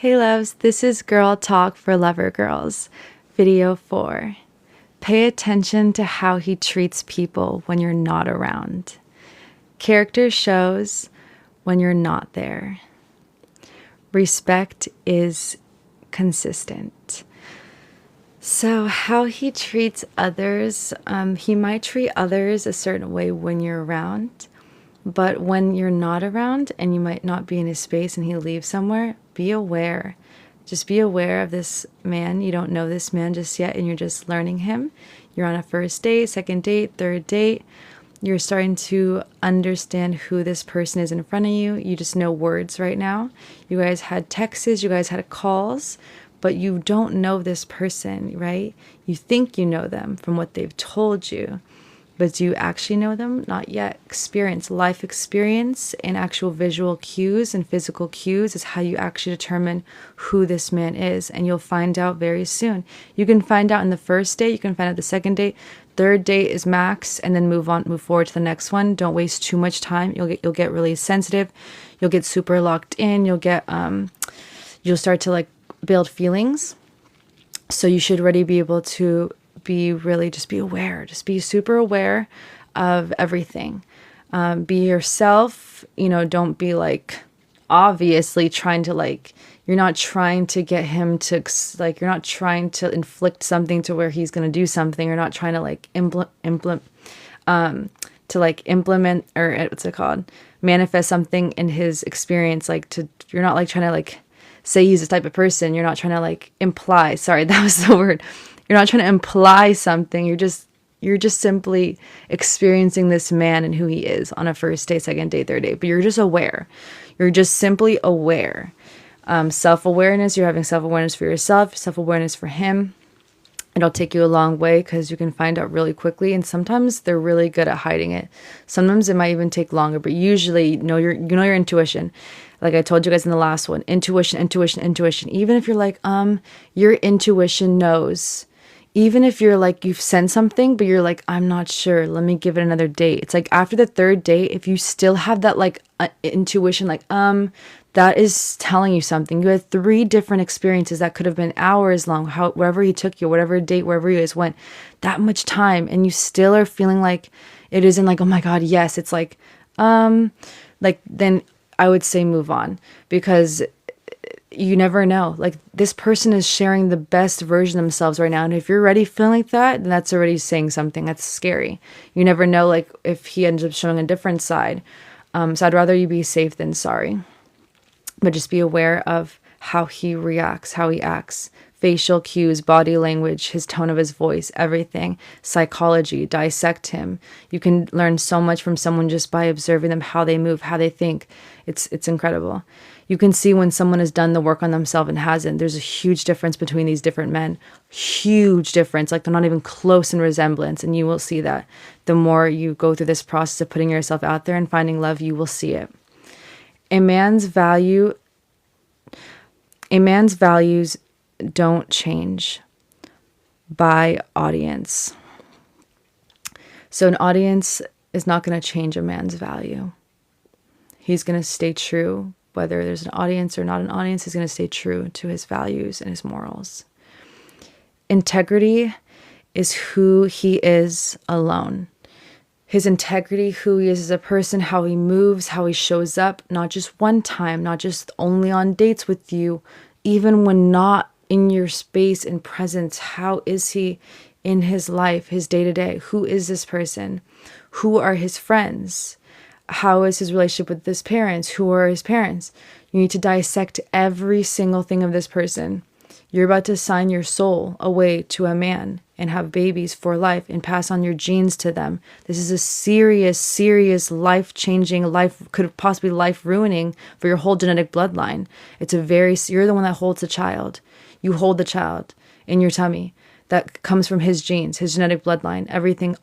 Hey loves, this is Girl Talk for Lover Girls, video 4. Pay attention to how he treats people when you're not around. Character shows when you're not there. Respect is consistent. So how he treats others, he might treat others a certain way when you're around. But when you're not around and you might not be in his space and he leaves somewhere, be aware. Just be aware of this man. You don't know this man just yet and you're just learning him. You're on a first date, second date, third date. You're starting to understand who this person is in front of you. You just know words right now. You guys had texts, you guys had calls, but you don't know this person, right? You think you know them from what they've told you. But do you actually know them? Not yet. Life experience and actual visual cues and physical cues is how you actually determine who this man is. And you'll find out very soon. You can find out in the first date. You can find out the second date. Third date is max, and then move forward to the next one. Don't waste too much time. You'll get really sensitive. You'll get super locked in. You'll start to build feelings. So you should already be able to just be aware. Just be super aware of everything. Be yourself. Don't be obviously trying to you're not trying to get him to you're not trying to inflict something to where he's going to do something. You're not trying to implement or what's it called? Manifest something in his experience. You're not trying to say he's the type of person. You're not trying to imply. Sorry, that was the word. You're not trying to imply something. You're just simply experiencing this man and who he is on a first date, second date, third date. But you're just aware. You're just simply aware. Self-awareness. You're having self-awareness for yourself, self-awareness for him. It'll take you a long way because you can find out really quickly. And sometimes they're really good at hiding it. Sometimes it might even take longer. But usually, you know your intuition. Like I told you guys in the last one, intuition. Even if you're your intuition knows. Even if you're you've sent something, but you're I'm not sure, let me give it another date. It's after the third date, if you still have that intuition, that is telling you something. You had 3 different experiences that could have been hours long, wherever he took you, whatever date, wherever you guys went, that much time, and you still are feeling it isn't oh my God, yes. It's then I would say move on, because you never know. This person is sharing the best version of themselves right now. And if you're already feeling that, then that's already saying something. That's scary. You never know, if he ends up showing a different side. So I'd rather you be safe than sorry. But just be aware of how he reacts, how he acts. Facial cues, body language, his tone of his voice, everything. Psychology, dissect him. You can learn so much from someone just by observing them, how they move, how they think. It's incredible. You can see when someone has done the work on themselves and hasn't. There's a huge difference between these different men. Huge difference. They're not even close in resemblance. And you will see that. The more you go through this process of putting yourself out there and finding love, you will see it. A man's values don't change by audience. So an audience is not going to change a man's value. He's going to stay true. Whether there's an audience or not an audience, he's going to stay true to his values and his morals. Integrity is who he is alone. His integrity, who he is as a person, how he moves, how he shows up, not just one time, not just only on dates with you, even when not in your space and presence. How is he in his life, his day-to-day? Who is this person? Who are his friends? How is his relationship with his parents? Who are his parents? You need to dissect every single thing of this person. You're about to sign your soul away to a man and have babies for life and pass on your genes to them. This is a serious, serious life-changing, could possibly life-ruining for your whole genetic bloodline. You're the one that holds the child. You hold the child in your tummy. That comes from his genes, his genetic bloodline, everything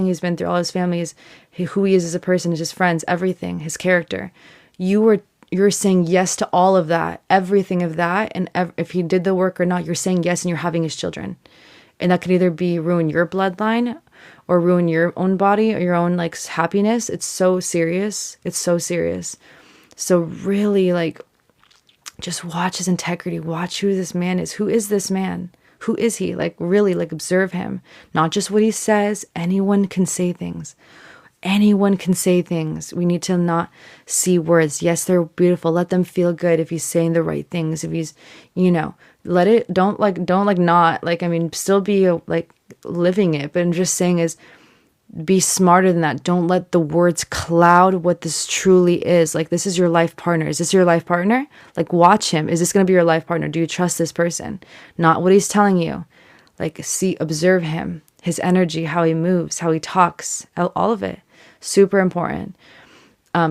he's been through, all his family, who he is as a person, his friends, everything, his character. You're saying yes to all of that, everything of that, and if he did the work or not, you're saying yes, and you're having his children. And that could either be ruin your bloodline or ruin your own body or your own happiness. It's so serious. It's so serious. So really Just watch his integrity. Watch who this man is. Who is this man? Who is he? Like, really, like, observe him. Not just what he says. Anyone can say things. Anyone can say things. We need to not see words. Yes, they're beautiful. Let them feel good if he's saying the right things. If he's, let it, I mean, still be like living it. But I'm just saying is, be smarter than that. Don't let the words cloud what this truly is. Like, this is your life partner. Is this your life partner? Like, watch him. Is this going to be your life partner? Do you trust this person? Not what he's telling you. Like, observe him, his energy, how he moves, how he talks, all of it. Super important.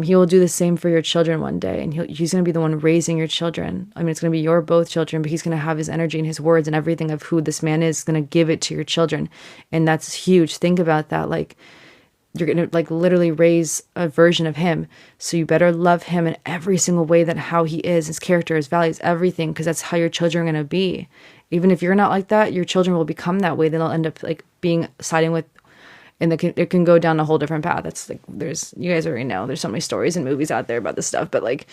He will do the same for your children one day, and he's going to be the one raising your children. I mean, it's going to be your both children, but he's going to have his energy and his words and everything of who this man is going to give it to your children. And that's huge. Think about that. Like, you're going to like literally raise a version of him. So you better love him in every single way, that how he is, his character, his values, everything, because that's how your children are going to be. Even if you're not like that, your children will become that way. Then they'll end up like siding with, and it can go down a whole different path. It's like, you guys already know, there's so many stories and movies out there about this stuff, but like,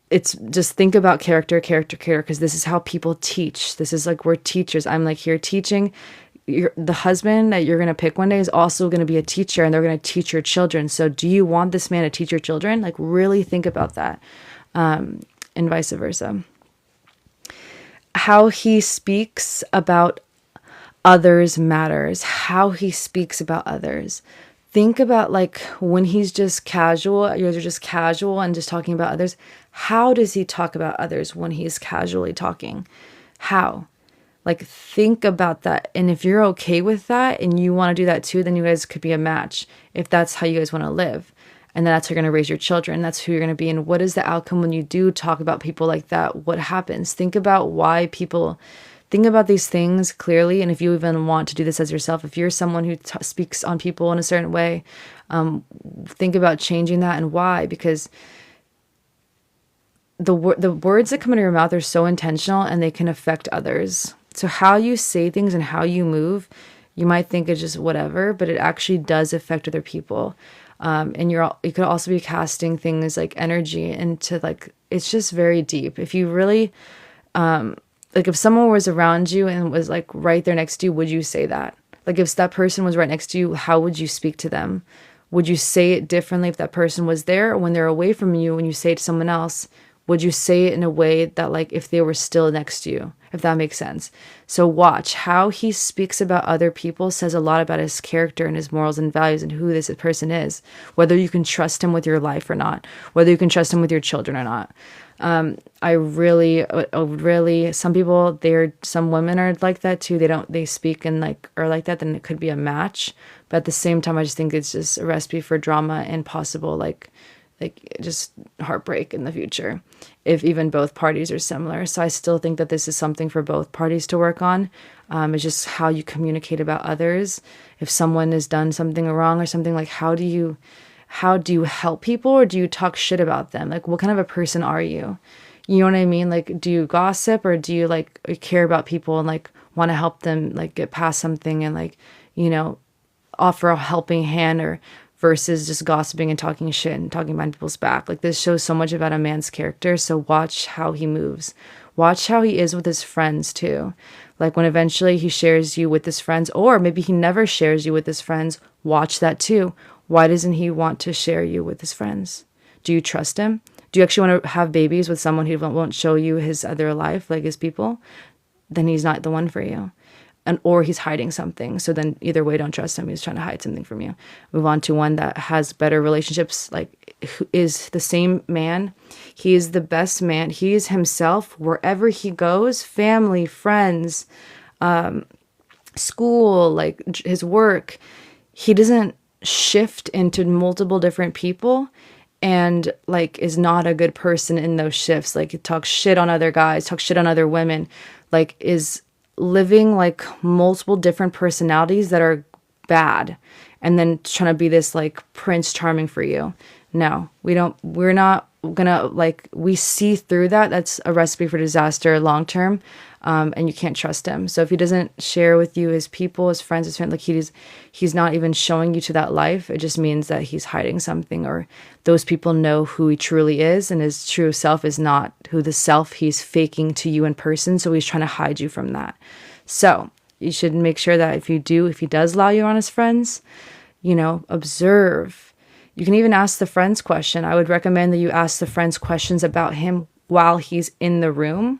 it's just think about character, because this is how people teach. This is like, we're teachers. I'm like here teaching. The husband that you're going to pick one day is also going to be a teacher, and they're going to teach your children. So do you want this man to teach your children? Like, really think about that. And vice versa. How he speaks about others matters. How he speaks about others. Think about like when he's just casual, you guys are just casual and just talking about others. How does he talk about others when he's casually talking? How? Like, think about that. And if you're okay with that and you want to do that too, then you guys could be a match if that's how you guys want to live. And that's how you're going to raise your children. That's who you're going to be. And what is the outcome when you do talk about people like that? What happens? Think about why people... Think about these things clearly, and if you even want to do this as yourself, if you're someone who speaks on people in a certain way, think about changing that and why, because the words that come out of your mouth are so intentional and they can affect others. So how you say things and how you move, you might think it's just whatever, but it actually does affect other people. And you could also be casting things like energy into like, it's just very deep. If you really... like if someone was around you and was like right there next to you, would you say that? Like if that person was right next to you, how would you speak to them? Would you say it differently if that person was there, or when they're away from you, when you say it to someone else, would you say it in a way that like if they were still next to you, if that makes sense? So watch how he speaks about other people says a lot about his character and his morals and values and who this person is, whether you can trust him with your life or not, whether you can trust him with your children or not. I really, some people, some women are like that too. They speak and like, are like that, then it could be a match. But at the same time, I just think it's just a recipe for drama and possible, like just heartbreak in the future, if even both parties are similar. So I still think that this is something for both parties to work on. It's just how you communicate about others. If someone has done something wrong or something, like how do you help people, or do you talk shit about them? Like, what kind of a person are you? You know what I mean? Like, do you gossip, or do you like care about people and like want to help them like get past something and like, offer a helping hand, or versus just gossiping and talking shit and talking behind people's back? Like, this shows so much about a man's character. So watch how he moves. Watch how he is with his friends too. Like when eventually he shares you with his friends, or maybe he never shares you with his friends, watch that too. Why doesn't he want to share you with his friends? Do you trust him? Do you actually want to have babies with someone who won't show you his other life, like his people? Then he's not the one for you. Or he's hiding something. So then either way, don't trust him. He's trying to hide something from you. Move on to one that has better relationships, like who is the same man. He is the best man. He is himself wherever he goes, family, friends, school, like his work. He doesn't shift into multiple different people and like is not a good person in those shifts. Like he talks shit on other guys, talks shit on other women, like is living like multiple different personalities that are bad, and then trying to be this like Prince Charming for you. No, we don't. We're not gonna, like, we see through that. That's a recipe for disaster long term. And you can't trust him. So if he doesn't share with you his people, his friends, his family, like he's not even showing you to that life, it just means that he's hiding something, or those people know who he truly is, and his true self is not who the self he's faking to you in person. So he's trying to hide you from that. So you should make sure that if he does allow you on his friends, observe. You can even ask the friends question. I would recommend that you ask the friends questions about him while he's in the room.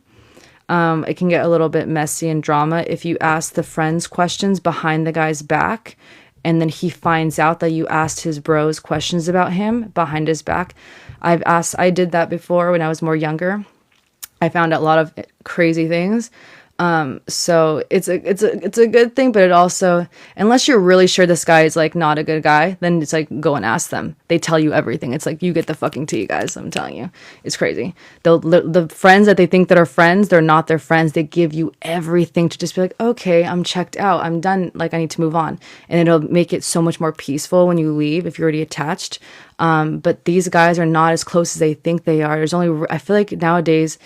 It can get a little bit messy and drama if you ask the friends questions behind the guy's back, and then he finds out that you asked his bros questions about him behind his back. I did that before when I was more younger. I found out a lot of crazy things. So it's a good thing, but it also, unless you're really sure this guy is like not a good guy, then it's like, go and ask them. They tell you everything. It's like, you get the fucking tea, guys. I'm telling you, it's crazy. The friends that they think that are friends, they're not their friends. They give you everything to just be like, okay, I'm checked out. I'm done. Like, I need to move on. And it'll make it so much more peaceful when you leave, if you're already attached. But these guys are not as close as they think they are. I feel like nowadays,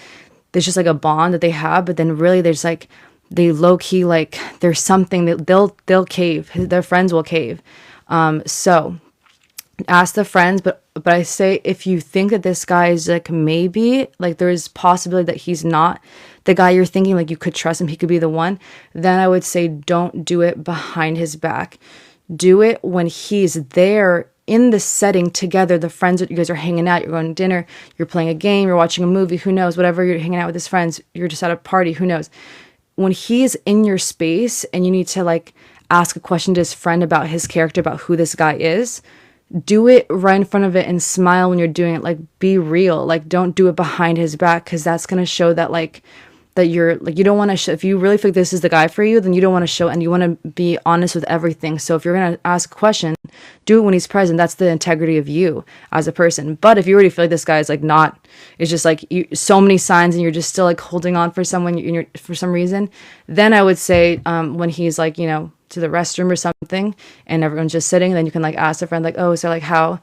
there's just like a bond that they have, but then really there's like, they low key, like there's something that they'll cave. Their friends will cave. So ask the friends, but I say, if you think that this guy is like, maybe like there is possibility that he's not the guy you're thinking, like you could trust him, he could be the one, then I would say don't do it behind his back. Do it when he's there in the setting together, the friends that you guys are hanging out, you're going to dinner, you're playing a game, you're watching a movie, who knows, whatever, you're hanging out with his friends, you're just at a party, who knows. When he's in your space and you need to like ask a question to his friend about his character, about who this guy is, do it right in front of it and smile when you're doing it. Like, be real. Like, don't do it behind his back, because that's going to show that like, that you're like, you don't want to show, if you really think this is the guy for you, then you don't want to show, and you want to be honest with everything. So if you're going to ask a question, do it when he's present. That's the integrity of you as a person. But if you already feel like this guy is like not, it's just like so many signs and you're just still like holding on for someone for some reason, then I would say when he's like, to the restroom or something and everyone's just sitting, then you can like ask a friend like, oh, so like how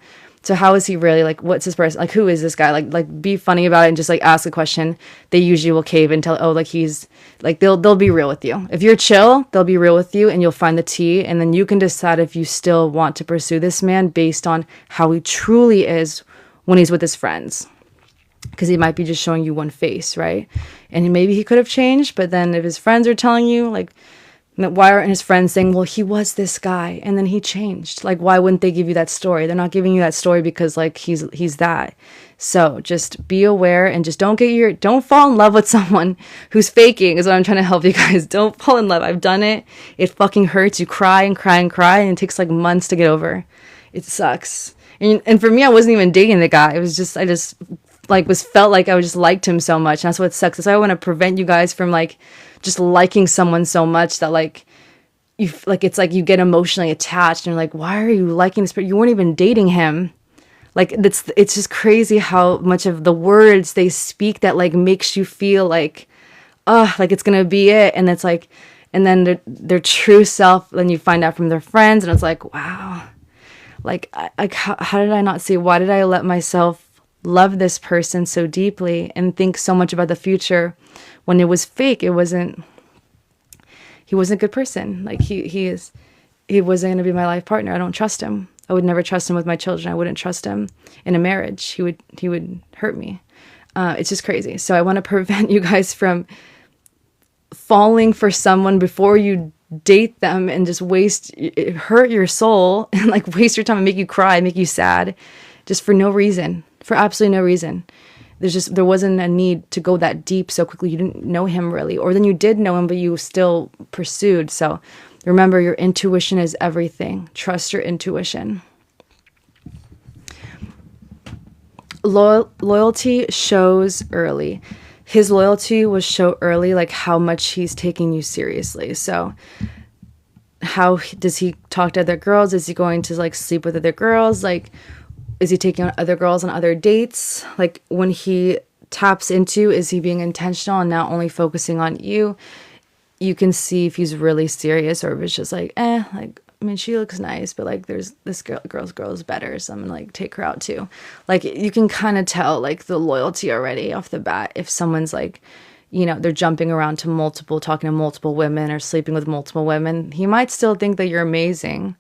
is he really, like, what's his person, like, who is this guy, like be funny about it and just like ask a question. They usually will cave and tell, oh, like he's like, they'll be real with you. If you're chill, they'll be real with you and you'll find the tea, and then you can decide if you still want to pursue this man based on how he truly is when he's with his friends, because he might be just showing you one face, right? And maybe he could have changed, but then if his friends are telling you, like, why aren't his friends saying, well, he was this guy and then he changed? Like, why wouldn't they give you that story? They're not giving you that story because like he's that. So just be aware and just don't fall in love with someone who's faking, is what I'm trying to help you guys. Don't fall in love. I've done it. It fucking hurts. You cry and cry and cry, and it takes like months to get over. It sucks. And for me, I wasn't even dating the guy. It was just, I just like felt like I just liked him so much. And that's what sucks. That's why I want to prevent you guys from like just liking someone so much that like you like, it's like you get emotionally attached and you're like, why are you liking this? But you weren't even dating him. Like it's just crazy how much of the words they speak that like makes you feel like, like it's gonna be it. And it's like, and then their true self, then you find out from their friends, and it's like, wow, like how did I not see? Why did I let myself love this person so deeply and think so much about the future when it was fake? He wasn't a good person. Like he wasn't going to be my life partner. I don't trust him. I would never trust him with my children. I wouldn't trust him in a marriage. He would hurt me. It's just crazy. So I want to prevent you guys from falling for someone before you date them and just hurt your soul and like waste your time and make you cry, make you sad, just for no reason, for absolutely no reason. There wasn't a need to go that deep so quickly. You didn't know him really, or then you did know him, but you still pursued. So remember, your intuition is everything. Trust your intuition. Loyalty shows early. His loyalty was show early, like how much he's taking you seriously. So how does he talk to other girls? Is he going to like sleep with other girls? Like, is he taking on other girls on other dates? Like, when he taps into, is he being intentional and not only focusing on you? You can see if he's really serious or if it's just like, like I mean, she looks nice, but like there's this girl is better, so I'm gonna like take her out too. Like you can kind of tell like the loyalty already off the bat if someone's like, they're jumping around to talking to multiple women or sleeping with multiple women. He might still think that you're amazing,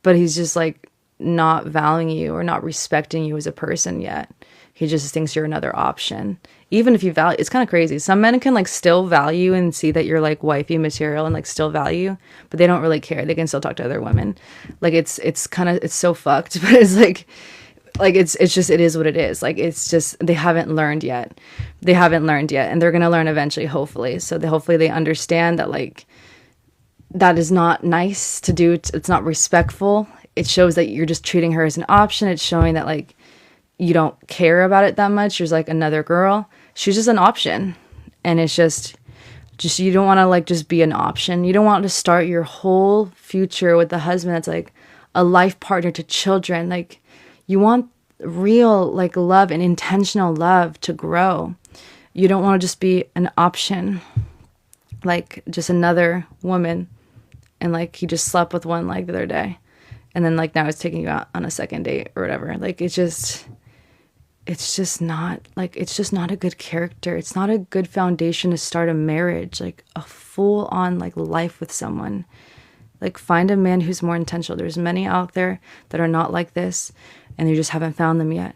but he's just like not valuing you or not respecting you as a person yet. He just thinks you're another option. Even if you value, it's kind of crazy. Some men can like still value and see that you're like wifey material and like still value, but they don't really care. They can still talk to other women. Like it's so fucked, but it's like it's just, it is what it is. Like, it's just, they haven't learned yet. And they're going to learn eventually, hopefully. So hopefully they understand that like, that is not nice to do. It's not respectful. It shows that you're just treating her as an option. It's showing that like, you don't care about it that much. She's like another girl. She's just an option. And it's just you don't want to like just be an option. You don't want to start your whole future with a husband that's like a life partner to children. Like, you want real like love and intentional love to grow. You don't want to just be an option, like just another woman. And like he just slept with one like the other day, and then like now he's taking you out on a second date or whatever. Like it's just not a good character. It's not a good foundation to start a marriage, like a full on like life with someone. Like, find a man who's more intentional. There's many out there that are not like this, and you just haven't found them yet.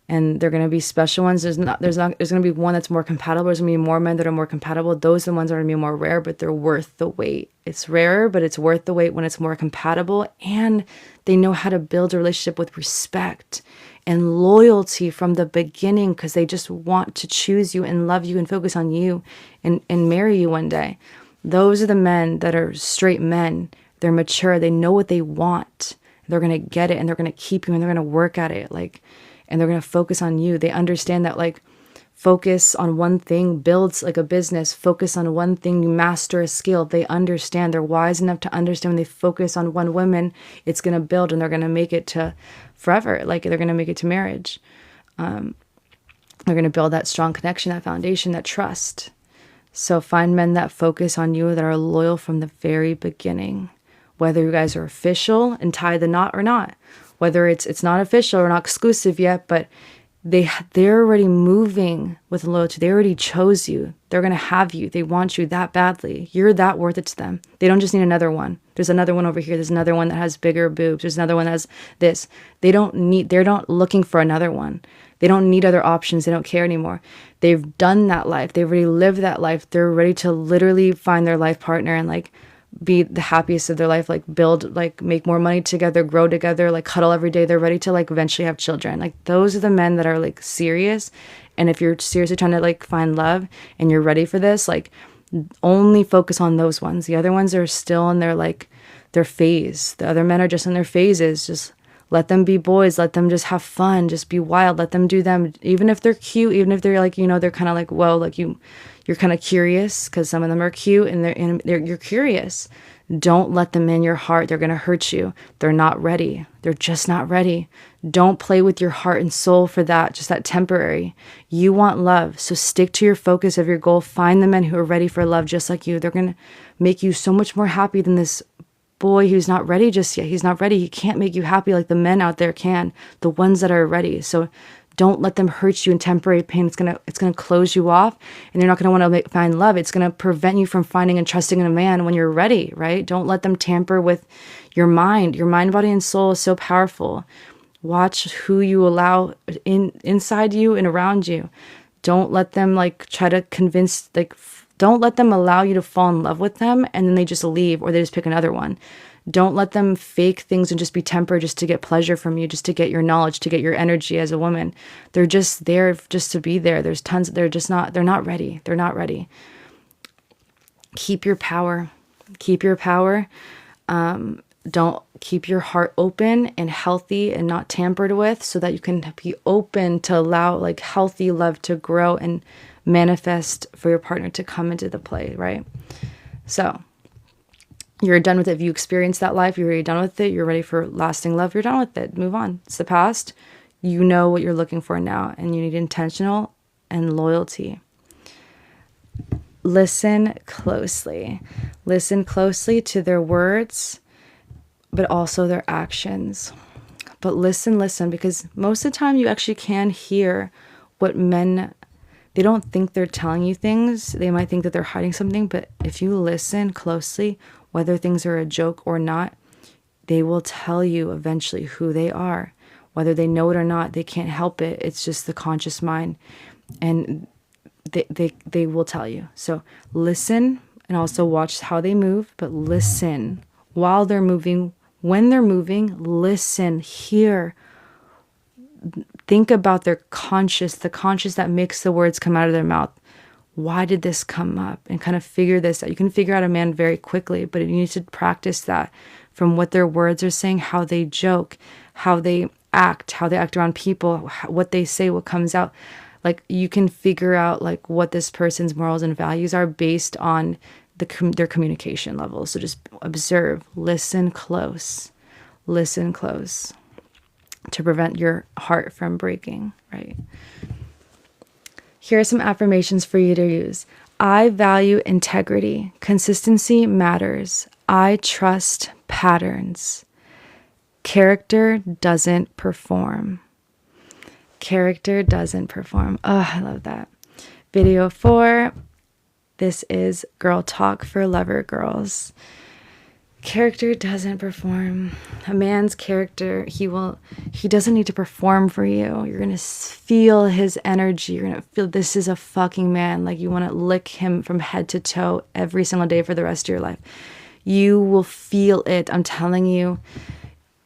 And they're going to be special ones. There's going to be one that's more compatible. There's going to be more men that are more compatible. Those are the ones that are going to be more rare, but they're worth the wait. It's rarer, but it's worth the wait when it's more compatible, and they know how to build a relationship with respect and loyalty from the beginning, because they just want to choose you and love you and focus on you and marry you one day. Those are the men that are straight men. They're mature. They know what they want. They're going to get it, and they're going to keep you, and they're going to work at it. Like, and they're going to focus on you. They understand that like focus on one thing builds like a business. Focus on one thing, you master a skill. They understand. They're wise enough to understand when they focus on one woman, it's going to build, and they're going to make it to forever. Like, they're going to make it to marriage. They're going to build that strong connection, that foundation, that trust. So find men that focus on you, that are loyal from the very beginning, whether you guys are official and tie the knot or not, whether it's not official or not exclusive yet, but they're already moving with loyalty. They already chose you. They're going to have you. They want you that badly. You're that worth it to them. They don't just need another one. There's another one over here. There's another one that has bigger boobs. There's another one that has this. They're not looking for another one. They don't need other options. They don't care anymore. They've done that life. They've already lived that life. They're ready to literally find their life partner and like be the happiest of their life, like build, like make more money together, grow together, like cuddle every day. They're ready to like eventually have children. Like, those are the men that are like serious. And if you're seriously trying to like find love and you're ready for this, like only focus on those ones. The other ones are still in their phase. The other men are just in their phases. Just let them be boys. Let them just have fun. Just be wild. Let them do them. Even if they're cute, even if they're like, they're kind of like, whoa, like you're kind of curious, because some of them are cute and you're curious. Don't let them in your heart. They're going to hurt you. They're not ready. They're just not ready. Don't play with your heart and soul for that, just that temporary. You want love, so stick to your focus of your goal. Find the men who are ready for love just like you. They're going to make you so much more happy than this boy who's not ready just yet. He's not ready. He can't make you happy like the men out there can, the ones that are ready. So don't let them hurt you in temporary pain. It's gonna close you off, and you're not gonna want to find love. It's gonna prevent you from finding and trusting in a man when you're ready, right? Don't let them tamper with your mind. Your mind, body, and soul is so powerful. Watch who you allow inside you and around you. Don't let them like try to convince, like, don't let them allow you to fall in love with them and then they just leave, or they just pick another one. Don't let them fake things and just be tempered just to get pleasure from you, just to get your knowledge, to get your energy as a woman. They're just there just to be there. They're not ready. They're not ready. Keep your power. Keep your power. Don't keep your heart open and healthy and not tampered with, so that you can be open to allow like healthy love to grow and manifest for your partner to come into the play, right? So you're done with it. If you experienced that life, you're already done with it. You're ready for lasting love. You're done with it. Move on. It's the past. You know what you're looking for now, and you need intentional and loyalty. Listen closely. Listen closely to their words. but also their actions. But listen, because most of the time you actually can hear what men, they don't think they're telling you things. They might think that they're hiding something, but if you listen closely, whether things are a joke or not, they will tell you eventually who they are. Whether they know it or not, they can't help it. It's just the conscious mind. And they will tell you. So listen and also watch how they move, but listen while they're moving. When they're moving, listen, hear, think about their conscious, the conscious that makes the words come out of their mouth. Why did this come up? And kind of figure this out. You can figure out a man very quickly, but you need to practice that from what their words are saying, how they joke, how they act around people, what they say, what comes out. Like you can figure out like what this person's morals and values are based on their communication levels. So just observe, listen close to prevent your heart from breaking, right? Here are some affirmations for you to use. I value integrity. Consistency matters. I trust patterns. Character doesn't perform. Character doesn't perform. Oh, I love that. Video 4. This is Girl Talk for Lover Girls. Character doesn't perform. A man's character, he doesn't need to perform for you. You're going to feel his energy. You're going to feel this is a fucking man. Like you want to lick him from head to toe every single day for the rest of your life. You will feel it. I'm telling you.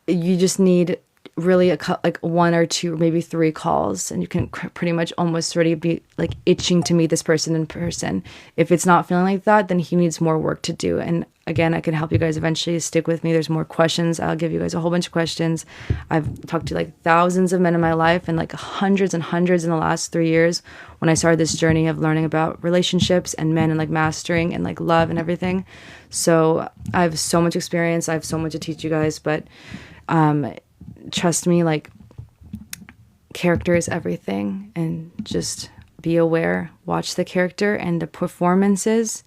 You just need really like 1 or 2 or maybe 3 calls and you can pretty much almost already be like itching to meet this person in person. If it's not feeling like that, then he needs more work to do. And again, I can help you guys eventually. Stick with me. There's more questions. I'll give you guys a whole bunch of questions. I've talked to like thousands of men in my life and like hundreds and hundreds in the last 3 years when I started this journey of learning about relationships and men and like mastering and like love and everything. So I have so much experience. I have so much to teach you guys, but trust me, like character is everything, and just be aware, watch the character and the performances.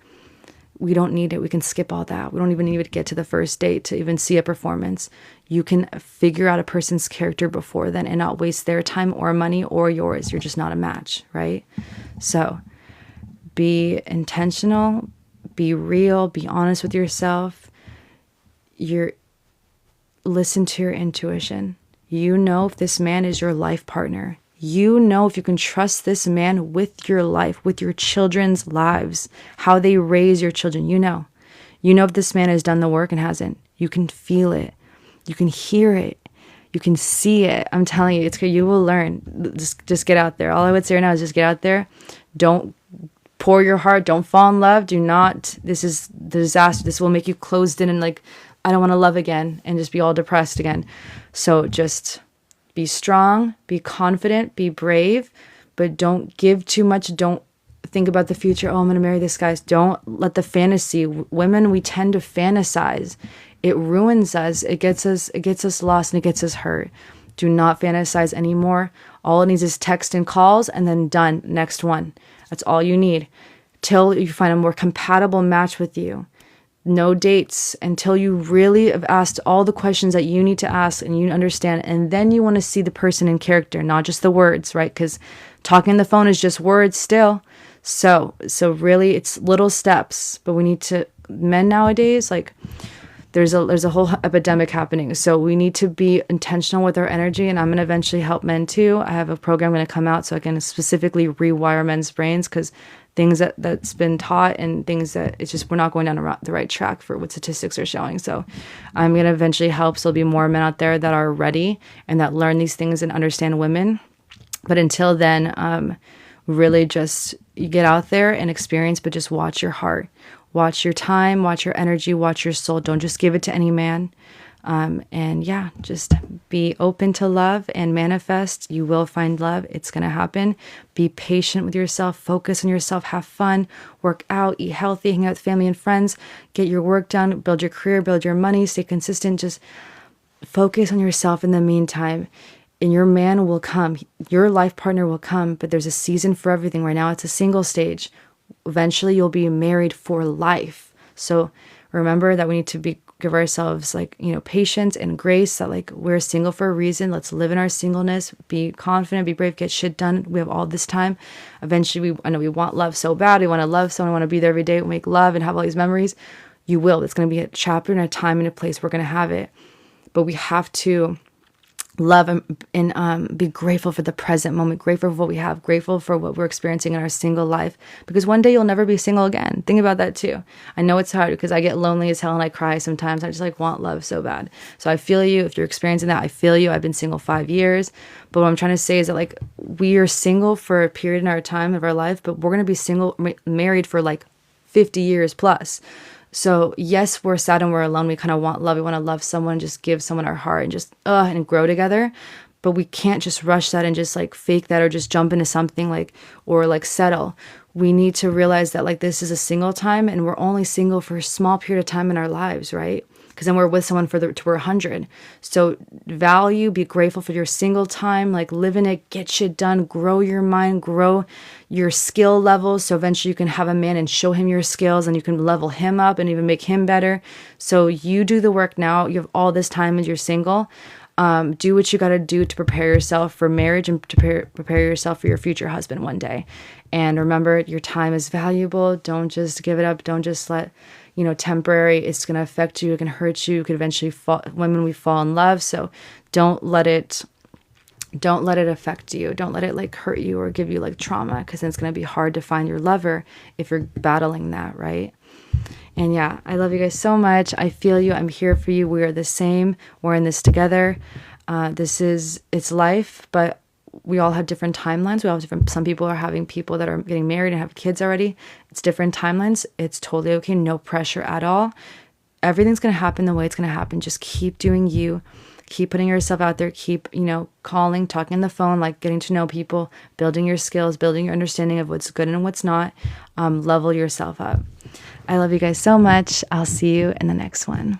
We don't need it. We can skip all that. We don't even need to get to the first date to even see a performance. You can figure out a person's character before then and not waste their time or money or yours. You're just not a match, right? So be intentional, be real, be honest with yourself. Listen to your intuition. You know if this man is your life partner. You know if you can trust this man with your life, with your children's lives, how they raise your children. You know if this man has done the work and hasn't. You can feel it. You can hear it. You can see it. I'm telling you, it's good. You will learn. Just get out there. All I would say right now is just get out there. Don't pour your heart. Don't fall in love. Do not. This is disaster. This will make you closed in and like, I don't want to love again and just be all depressed again. So just be strong, be confident, be brave, but don't give too much. Don't think about the future. Oh, I'm going to marry this guy. Don't let the fantasy. Women, we tend to fantasize. It ruins us. It gets us lost and it gets us hurt. Do not fantasize anymore. All it needs is text and calls and then done. Next one. That's all you need till you find a more compatible match with you. No dates until you really have asked all the questions that you need to ask and you understand. And then you want to see the person in character, not just the words, right? Because talking on the phone is just words still. So really it's little steps, but we need to, men nowadays, like there's a whole epidemic happening. So we need to be intentional with our energy, and I'm going to eventually help men too. I have a program going to come out so I can specifically rewire men's brains, because things that's been taught and things that it's just we're not going down the right track for what statistics are showing. So I'm going to eventually help. So there'll be more men out there that are ready and that learn these things and understand women. But until then, really just you get out there and experience, but just watch your heart, watch your time, watch your energy, watch your soul. Don't just give it to any man. And yeah, just be open to love and manifest. You will find love. It's going to happen. Be patient with yourself. Focus on yourself. Have fun. Work out. Eat healthy. Hang out with family and friends. Get your work done. Build your career. Build your money. Stay consistent. Just focus on yourself in the meantime. And your man will come. Your life partner will come. But there's a season for everything. Right now, it's a single stage. Eventually, you'll be married for life. So remember that we need to be give ourselves like, patience and grace that like we're single for a reason. Let's live in our singleness, be confident, be brave, get shit done. We have all this time. Eventually, I know we want love so bad. We want to love someone, want to be there every day, make love and have all these memories. You will. It's going to be a chapter and a time and a place we're going to have it. But we have to love and be grateful for the present moment, grateful for what we have, grateful for what we're experiencing in our single life, because one day you'll never be single again. Think about that too. I know it's hard because I get lonely as hell and I cry sometimes. I just like want love so bad. So I feel you. If you're experiencing that, I feel you. I've been single 5 years, but what I'm trying to say is that like we are single for a period in our time of our life, but we're going to be single, married for like 50 years plus. So yes, we're sad and we're alone. We kind of want love. We want to love someone, just give someone our heart and just and grow together. But we can't just rush that and just like fake that or just jump into something like or like settle. We need to realize that like this is a single time and we're only single for a small period of time in our lives, right? Because then we're with someone for till we're 100. So value, be grateful for your single time, like live in it, get shit done, grow your mind, grow your skill levels. So eventually you can have a man and show him your skills and you can level him up and even make him better. So you do the work now. You have all this time as you're single. Do what you got to do to prepare yourself for marriage and to prepare yourself for your future husband one day. And remember, your time is valuable. Don't just give it up. Don't just let, temporary, it's going to affect you. It can hurt you. It could eventually fall when we fall in love. So don't let it affect you. Don't let it like hurt you or give you like trauma, because then it's going to be hard to find your lover if you're battling that, right? And yeah, I love you guys so much. I feel you. I'm here for you. We are the same. We're in this together. It's life, but we all have different timelines. Some people are having people that are getting married and have kids already. It's different timelines. It's totally okay. No pressure at all. Everything's going to happen the way it's going to happen. Just keep doing you. Keep putting yourself out there. Keep, calling, talking on the phone, like getting to know people, building your skills, building your understanding of what's good and what's not. Level yourself up. I love you guys so much. I'll see you in the next one.